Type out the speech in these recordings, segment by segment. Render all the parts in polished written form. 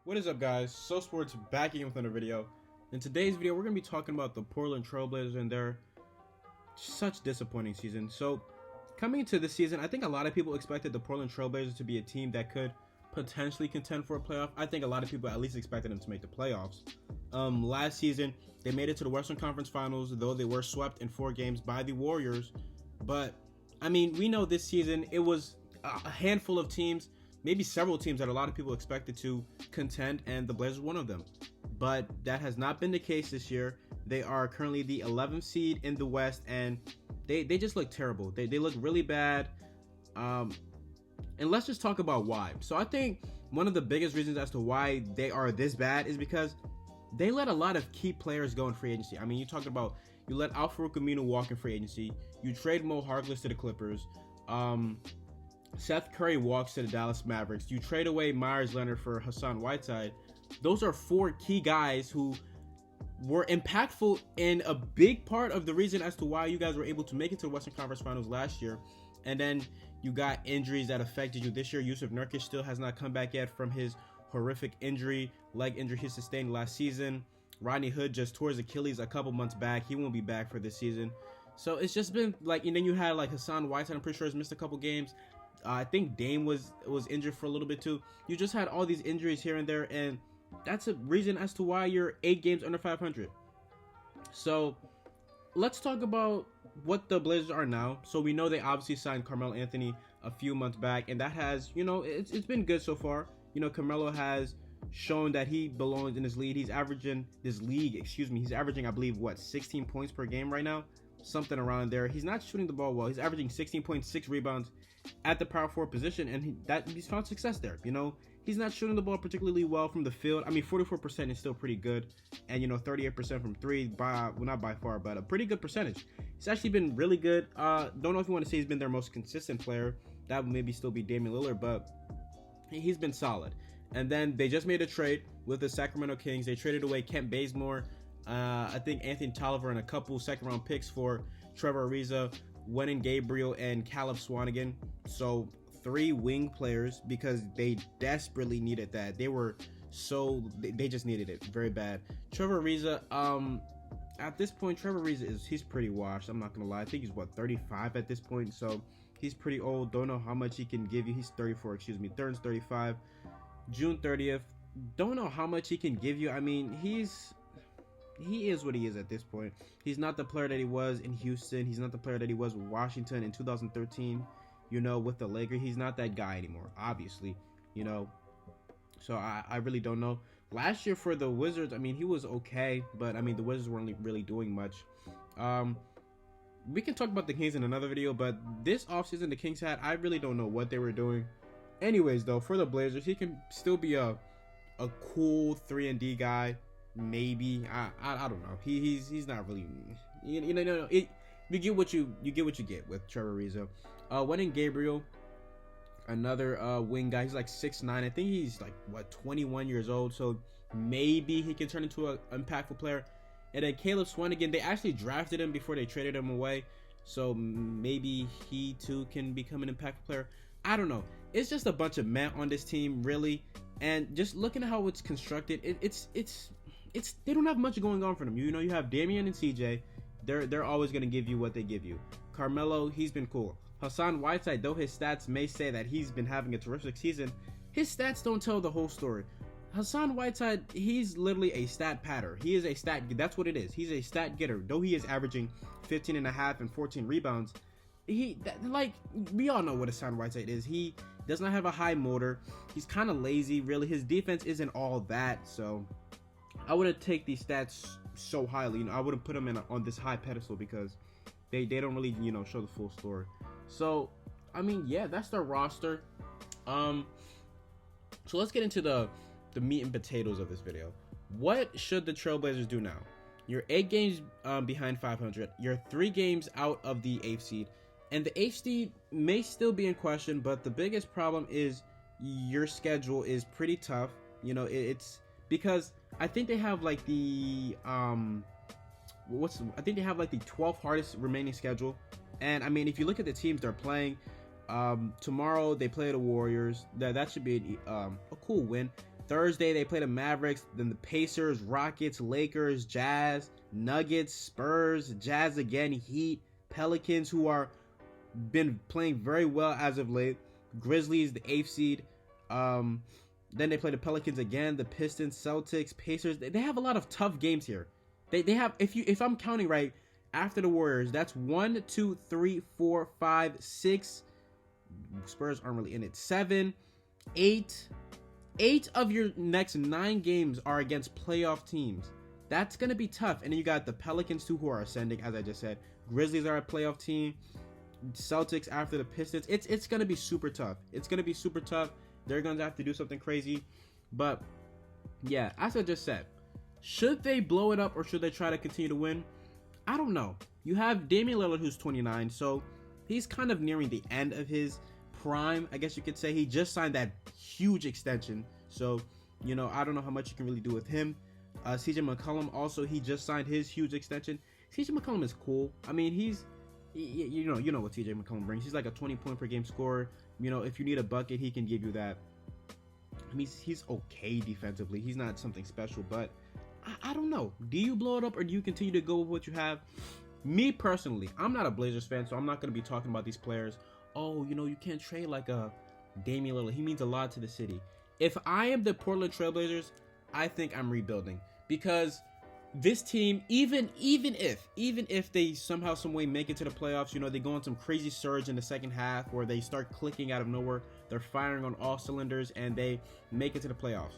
What is up, guys? So Sports back again with another video. In today's video, we're going to be talking about the Portland Trailblazers and their such disappointing season. So, coming into this season, I think a lot of people expected the Portland Trailblazers to be a team that could potentially contend for a playoff. I think a lot of people at least expected them to make the playoffs. Last season, they made it to the Western Conference Finals, though they were swept in 4 games by the Warriors. But, I mean, we know this season it was a handful of teams, maybe several teams that a lot of people expected to contend, and the Blazers were one of them. But that has not been the case this year. They are currently the 11th seed in the West, and they just look terrible. They look really bad. And let's just talk about why. So I think one of the biggest reasons as to why they are this bad is because they let a lot of key players go in free agency. I mean, you're talking about you let Al-Farouq Aminu walk in free agency. You trade Mo Harkless to the Clippers. Seth Curry walks to the Dallas Mavericks. You trade away Myers Leonard for Hassan Whiteside. Those are 4 key guys who were impactful in a big part of the reason as to why you guys were able to make it to the Western Conference Finals last year. And then you got injuries that affected you this year. Yusuf Nurkic still has not come back yet from his horrific leg injury he sustained last season. Rodney Hood just tore his Achilles a couple months back. He won't be back for this season. So it's just been like, and then you had like Hassan Whiteside, I'm pretty sure has missed a couple games. I think Dame was injured for a little bit too. You just had all these injuries here and there, and that's a reason as to why you're 8 games under 500. So let's talk about what the Blazers are now. So we know they obviously signed Carmelo Anthony a few months back, and that has, it's been good so far. Carmelo has shown that he belongs in this league. He's averaging, I believe, 16 points per game right now? Something around there. He's not shooting the ball well. He's averaging 16.6 rebounds at the power forward position, and he's found success there. He's not shooting the ball particularly well from the field. I mean, 44% is still pretty good, and 38% from 3, not by far, but a pretty good percentage. He's actually been really good. Don't know if you want to say he's been their most consistent player. That would maybe still be Damian Lillard, but he's been solid. And then they just made a trade with the Sacramento Kings. They traded away Kent Bazemore, I think Anthony Tolliver, and a couple second-round picks for Trevor Ariza, Wenyen Gabriel, and Caleb Swanigan. So 3 wing players, because they desperately needed that. They just needed it very bad. Trevor Ariza, at this point, he's pretty washed. I'm not gonna lie. I think he's 35 at this point, so he's pretty old. Don't know how much he can give you. He's 34, turns 35 June 30th. Don't know how much he can give you. I mean, he is what he is at this point. He's not the player that he was in Houston. He's not the player that he was with Washington in 2013, with the Lakers. He's not that guy anymore, obviously, So I really don't know. Last year for the Wizards, I mean, he was okay, but I mean, the Wizards weren't really doing much. We can talk about the Kings in another video, but this offseason the Kings I really don't know what they were doing. Anyways, though, for the Blazers, he can still be a cool 3-and-D guy. Maybe I don't know. He's not really. You get what you get with Trevor Ariza. Wenyen Gabriel, another wing guy. He's like 6'9". I think he's like 21 years old. So maybe he can turn into an impactful player. And then Caleb Swanigan, they actually drafted him before they traded him away. So maybe he too can become an impactful player. I don't know. It's just a bunch of men on this team, really. And just looking at how it's constructed, it's they don't have much going on for them. You have Damian and CJ. They're always going to give you what they give you. Carmelo, he's been cool. Hassan Whiteside, though his stats may say that he's been having a terrific season, his stats don't tell the whole story. Hassan Whiteside, he's literally a stat patter. He is a stat, that's what it is. He's a stat getter. Though he is averaging 15.5 and 14 rebounds, we all know what Hassan Whiteside is. He does not have a high motor. He's kind of lazy, really. His defense isn't all that, so I wouldn't take these stats so highly. I wouldn't put them on this high pedestal because they don't really, show the full story. So, I mean, yeah, that's their roster. So let's get into the meat and potatoes of this video. What should the Trailblazers do now? You're 8 games behind 500. You're 3 games out of the 8th seed. And the 8th seed may still be in question, but the biggest problem is your schedule is pretty tough. It's because I think they have like the 12th hardest remaining schedule. And I mean, if you look at the teams they're playing, tomorrow they play the Warriors. That should be a cool win. Thursday, they play the Mavericks, then the Pacers, Rockets, Lakers, Jazz, Nuggets, Spurs, Jazz again, Heat, Pelicans, who are been playing very well as of late, Grizzlies, the 8th seed. Then they play the Pelicans again, the Pistons, Celtics, Pacers. They have a lot of tough games here. They have, if I'm counting right, after the Warriors, that's 1, 2, 3, 4, 5, 6. Spurs aren't really in it. 7, 8. 8 of your next 9 games are against playoff teams. That's going to be tough. And then you got the Pelicans too, who are ascending, as I just said. Grizzlies are a playoff team. Celtics after the Pistons. It's going to be super tough. It's going to be super tough. They're going to have to do something crazy. But yeah, as I just said, should they blow it up or should they try to continue to win? I don't know. You have Damian Lillard, who's 29, so he's kind of nearing the end of his prime, I guess you could say. He just signed that huge extension, so I don't know how much you can really do with him. CJ McCollum also, he just signed his huge extension. CJ McCollum is cool. I mean, you know what CJ McCollum brings. He's like a 20-point per game scorer. If you need a bucket, he can give you that. I mean, he's okay defensively. He's not something special, but I don't know. Do you blow it up or do you continue to go with what you have? Me personally, I'm not a Blazers fan, so I'm not going to be talking about these players. Oh, you can't trade like a Damian Lillard. He means a lot to the city. If I am the Portland Trailblazers, I think I'm rebuilding, because this team, even if they somehow, some way make it to the playoffs, they go on some crazy surge in the second half, or they start clicking out of nowhere, they're firing on all cylinders, and they make it to the playoffs.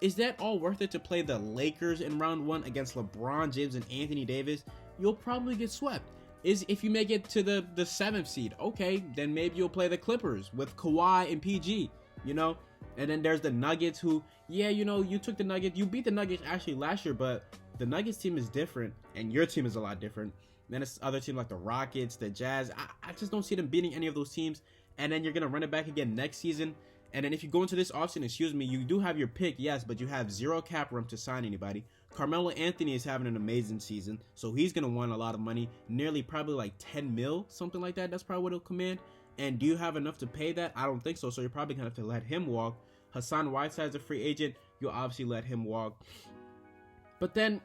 Is that all worth it to play the Lakers in round 1 against LeBron James and Anthony Davis? You'll probably get swept. If you make it to the 7th seed, okay, then maybe you'll play the Clippers with Kawhi and PG, And then there's the Nuggets, who, you took the Nuggets. You beat the Nuggets actually last year, but the Nuggets team is different, and your team is a lot different. Then it's other teams like the Rockets, the Jazz. I just don't see them beating any of those teams. And then you're going to run it back again next season. And then if you go into this offseason, you do have your pick, yes, but you have 0 cap room to sign anybody. Carmelo Anthony is having an amazing season, so he's going to want a lot of money, nearly probably like 10 mil, something like that. That's probably what he'll command. And do you have enough to pay that? I don't think so, so you're probably going to have to let him walk. Hassan Whiteside's a free agent. You'll obviously let him walk. But then,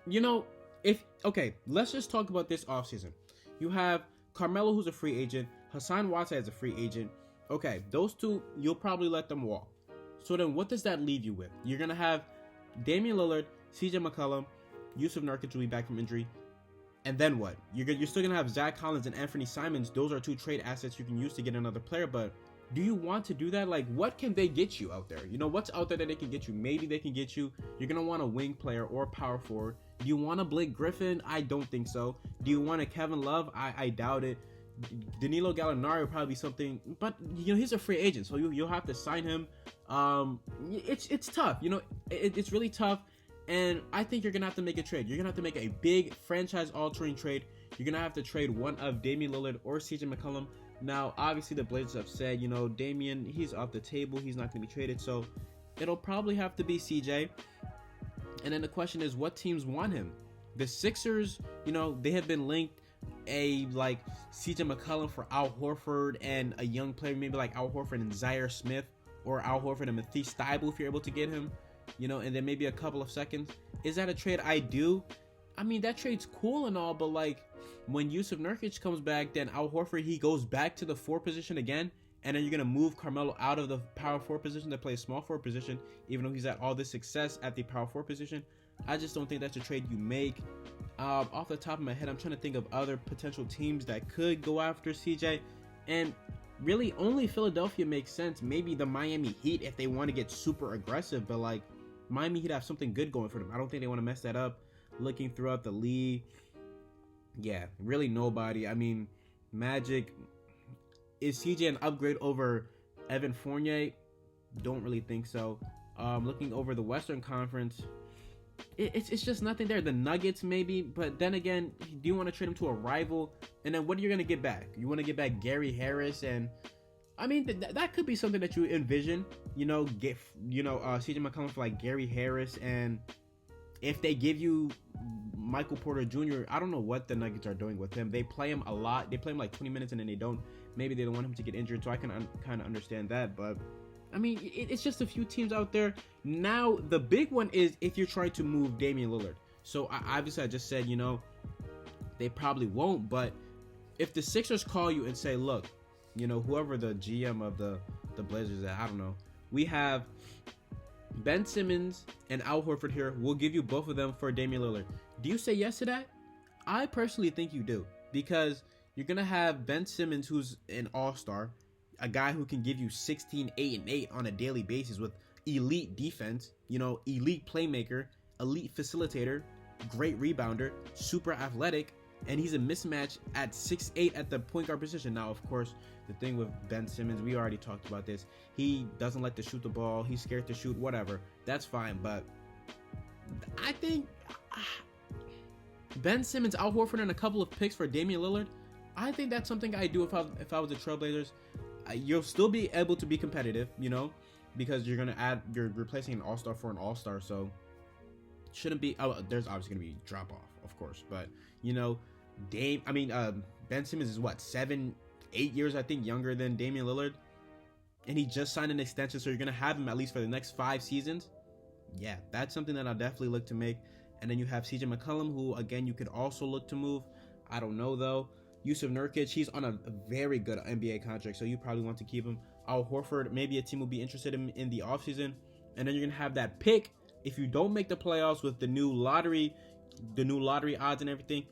let's just talk about this offseason. You have Carmelo, who's a free agent. Hassan Whiteside is a free agent. Okay, those two, you'll probably let them walk. So then what does that leave you with? You're going to have Damian Lillard, CJ McCollum, Yusuf Nurkic will be back from injury. And then what? You're still going to have Zach Collins and Anthony Simons. Those are 2 trade assets you can use to get another player. But do you want to do that? Like, what can they get you out there? What's out there that they can get you? Maybe they can get you. You're going to want a wing player or power forward. Do you want a Blake Griffin? I don't think so. Do you want a Kevin Love? I doubt it. Danilo Gallinari will probably be something, but he's a free agent, so you'll have to sign him. It's tough. It's really tough, and I think you're gonna have to make a trade. You're gonna have to make a big franchise-altering trade. You're gonna have to trade one of Damian Lillard or CJ McCollum. Now, obviously, the Blazers have said, Damian, he's off the table. He's not gonna be traded, so it'll probably have to be CJ. And then the question is, what teams want him? The Sixers, they have been linked. Like CJ McCollum for Al Horford and a young player, maybe like Al Horford and Zaire Smith, or Al Horford and Matisse Thybulle if you're able to get him, and then maybe a couple of seconds. Is that a trade I do? I mean, that trade's cool and all, but like when Yusuf Nurkic comes back, then Al Horford, he goes back to the 4 position again, and then you're gonna move Carmelo out of the power 4 position to play a small 4 position, even though he's had all this success at the power 4 position. I just don't think that's a trade you make. Off the top of my head, I'm trying to think of other potential teams that could go after CJ, and really only Philadelphia makes sense. Maybe the Miami Heat if they want to get super aggressive, but like Miami Heat have something good going for them. I don't think they want to mess that up. Looking throughout the league, yeah, really nobody. I mean, Magic, is CJ an upgrade over Evan Fournier? Don't really think so. Looking over the Western Conference, it's just nothing there. The Nuggets maybe, but then again, do you want to trade him to a rival? And then what are you going to get back? You want to get back Gary Harris, and I mean that could be something that you envision. Get CJ McCollum for like Gary Harris, and if they give you Michael Porter Jr., I don't know what the Nuggets are doing with him. They play him a lot. They play him like 20 minutes and then they don't. Maybe they don't want him to get injured, so I can kind of understand that. But I mean, it's just a few teams out there. Now, the big one is if you're trying to move Damian Lillard. So, obviously, I just said, they probably won't. But if the Sixers call you and say, look, whoever the GM of the Blazers is, I don't know. We have Ben Simmons and Al Horford here. We'll give you both of them for Damian Lillard. Do you say yes to that? I personally think you do. Because you're going to have Ben Simmons, who's an all-star. A guy who can give you 16, 8, and 8 on a daily basis with elite defense, elite playmaker, elite facilitator, great rebounder, super athletic, and he's a mismatch at 6'8" at the point guard position. Now, of course, the thing with Ben Simmons, we already talked about this. He doesn't like to shoot the ball. He's scared to shoot, whatever. That's fine, but I think Ben Simmons, Al Horford, and a couple of picks for Damian Lillard, I think that's something I'd do if I was the Trailblazers. You'll still be able to be competitive, because you're you're replacing an all-star for an all-star, so shouldn't be. Oh, there's obviously gonna be drop off, of course, but Ben Simmons is what 7, 8 years I think younger than Damian Lillard, and he just signed an extension, so you're gonna have him at least for the next 5 seasons. Yeah, that's something that I'll definitely look to make. And then you have CJ McCollum, who again you could also look to move. I don't know though. Yusuf Nurkic, he's on a very good NBA contract, so you probably want to keep him. Al Horford, maybe a team will be interested in the offseason. And then you're going to have that pick if you don't make the playoffs with the new lottery odds and everything.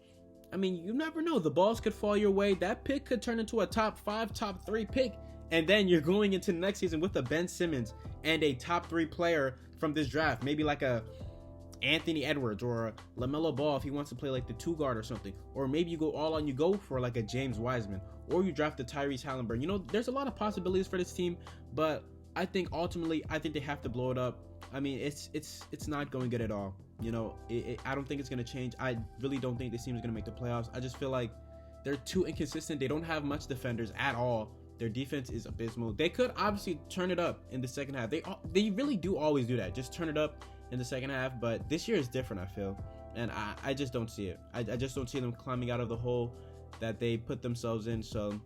I mean, you never know. The balls could fall your way. That pick could turn into a top 5, top 3 pick. And then you're going into next season with a Ben Simmons and a top 3 player from this draft. Maybe like a Anthony Edwards or a LaMelo Ball if he wants to play like the 2 guard or something. Or maybe you go all on, you go for like a James Wiseman, or you draft the Tyrese Halliburton. There's a lot of possibilities for this team, but I think ultimately they have to blow it up. I mean, it's not going good at all. I don't think it's going to change. I really don't think this team is going to make the playoffs. I just feel like they're too inconsistent. They don't have much defenders at all. Their defense is abysmal. They could obviously turn it up in the second half. They really do always do that. Just turn it up in the second half, but this year is different, I feel, and I just don't see it. I just don't see them climbing out of the hole that they put themselves in. So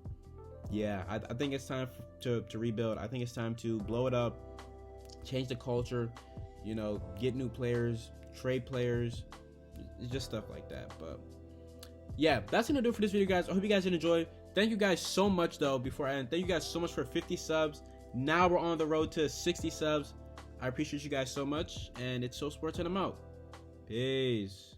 yeah, I think it's time to rebuild. I think it's time to blow it up, change the culture, get new players, trade players, just stuff like that. But yeah, that's gonna do it for this video, guys. I hope you guys did enjoy. Thank you guys so much though. Before I end, thank you guys so much for 50 subs. Now we're on the road to 60 subs. I appreciate you guys so much, and it's So Sports, and I'm out. Peace.